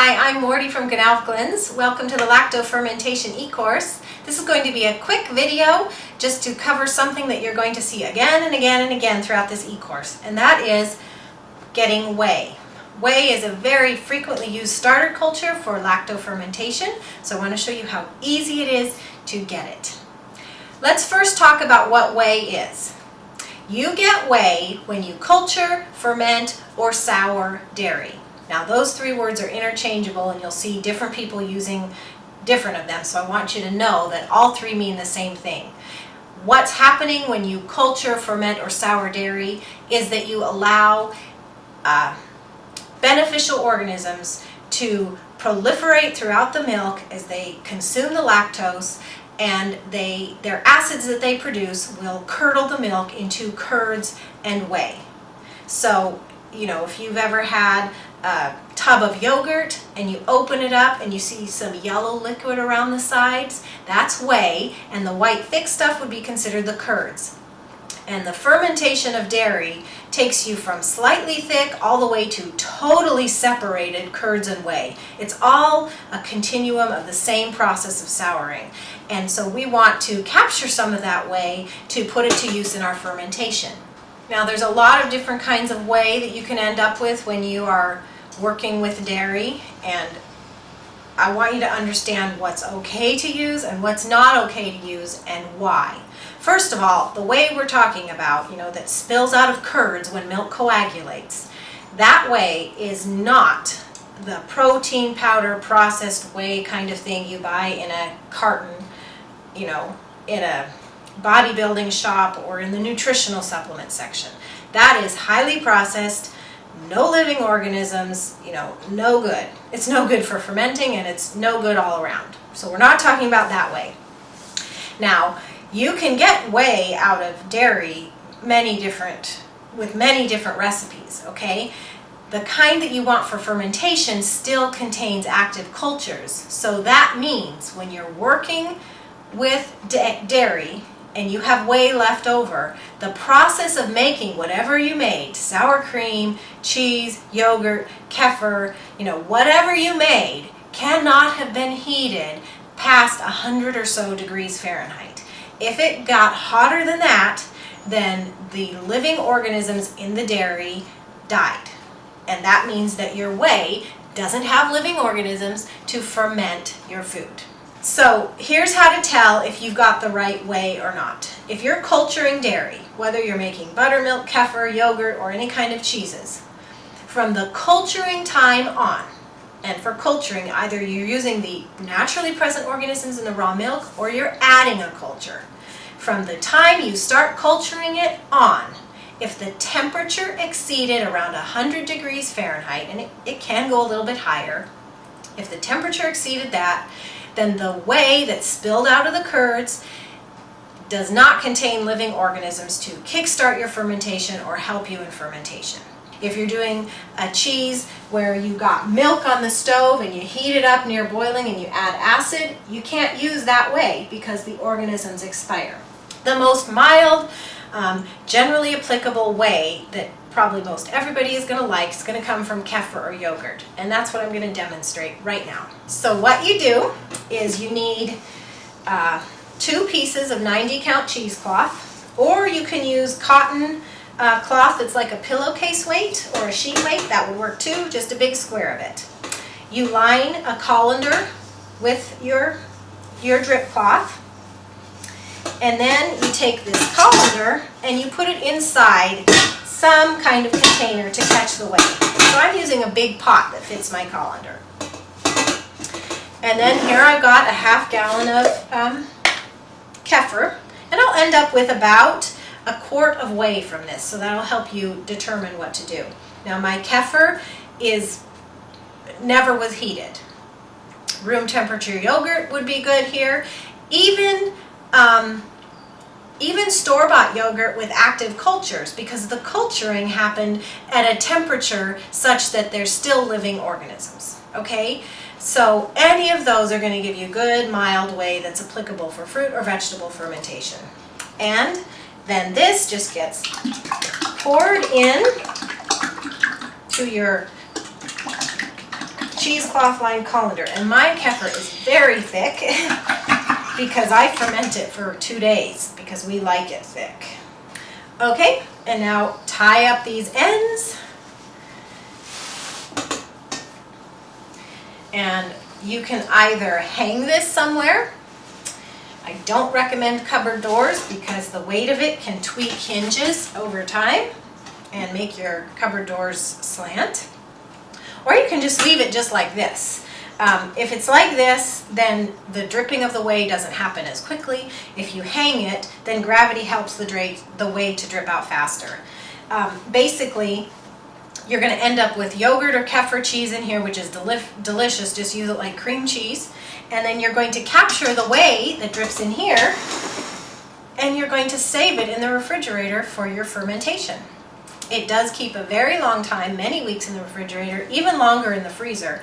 Hi, I'm Morty from GNOWFGLINS. Welcome to the lacto-fermentation e-course. This is going to be a quick video just to cover something that you're going to see again and again and again throughout this e-course, and that is getting whey. Whey is a very frequently used starter culture for lacto-fermentation, so I want to show you how easy it is to get it. Let's first talk about what whey is. You get whey when you culture, ferment, or sour dairy. Now those three words are interchangeable and you'll see different people using different of them, so I want you to know that all three mean the same thing. What's happening when you culture, ferment, or sour dairy is that you allow beneficial organisms to proliferate throughout the milk as they consume the lactose, and their acids that they produce will curdle the milk into curds and whey. So, you know, if you've ever had a tub of yogurt and you open it up and you see some yellow liquid around the sides, that's whey, and the white thick stuff would be considered the curds. And the fermentation of dairy takes you from slightly thick all the way to totally separated curds and whey. It's all a continuum of the same process of souring. And so we want to capture some of that whey to put it to use in our fermentation. Now there's a lot of different kinds of whey that you can end up with when you are working with dairy, and I want you to understand what's okay to use and what's not okay to use and why. First of all, the whey we're talking about, that spills out of curds when milk coagulates, that whey is not the protein powder processed whey kind of thing you buy in a carton, in a bodybuilding shop or in the nutritional supplement section. That is highly processed, no living organisms, no good. It's no good for fermenting, and it's no good all around. So we're not talking about that whey. Now, you can get whey out of dairy with many different recipes, okay? The kind that you want for fermentation still contains active cultures. So that means when you're working with dairy and you have whey left over, the process of making whatever you made, sour cream, cheese, yogurt, kefir, whatever you made, cannot have been heated past 100 or so degrees Fahrenheit. If it got hotter than that, then the living organisms in the dairy died. And that means that your whey doesn't have living organisms to ferment your food. So here's how to tell if you've got the right whey or not. If you're culturing dairy, whether you're making buttermilk, kefir, yogurt, or any kind of cheeses, from the culturing time on, and for culturing, either you're using the naturally present organisms in the raw milk or you're adding a culture. From the time you start culturing it on, if the temperature exceeded around 100 degrees Fahrenheit, and it can go a little bit higher, if the temperature exceeded that, then the whey that spilled out of the curds does not contain living organisms to kickstart your fermentation or help you in fermentation. If you're doing a cheese where you got milk on the stove and you heat it up near boiling and you add acid, you can't use that whey because the organisms expire. The most mild, generally applicable whey that probably most everybody is going to like is going to come from kefir or yogurt, and that's what I'm going to demonstrate right now. So what you do is you need 2 pieces of 90 count cheesecloth, or you can use cotton cloth that's like a pillowcase weight or a sheet weight. That would work too, just a big square of it. You line a colander with your drip cloth, and then you take this colander and you put it inside some kind of container to catch the whey. So I'm using a big pot that fits my colander. And then here I've got a half gallon of kefir, and I'll end up with about a quart of whey from this, so that'll help you determine what to do. Now my kefir never was heated. Room temperature yogurt would be good here. Even store-bought yogurt with active cultures, because the culturing happened at a temperature such that there's still living organisms, okay? So any of those are going to give you good, mild whey that's applicable for fruit or vegetable fermentation. And then this just gets poured in to your cheesecloth lined colander. And my kefir is very thick because I ferment it for 2 days because we like it thick. Okay, and now tie up these ends. And you can either hang this somewhere. I don't recommend cupboard doors because the weight of it can tweak hinges over time and make your cupboard doors slant. Or you can just leave it just like this. If it's like this, then the dripping of the whey doesn't happen as quickly. If you hang it, then gravity helps the whey to drip out faster. Basically, you're going to end up with yogurt or kefir cheese in here, which is delicious. Just use it like cream cheese. And then you're going to capture the whey that drips in here, and you're going to save it in the refrigerator for your fermentation. It does keep a very long time, many weeks in the refrigerator, even longer in the freezer.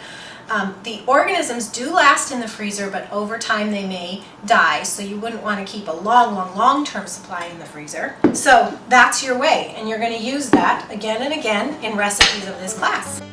The organisms do last in the freezer, but over time they may die, so you wouldn't want to keep a long-term supply in the freezer. So that's your whey, and you're going to use that again and again in recipes of this class.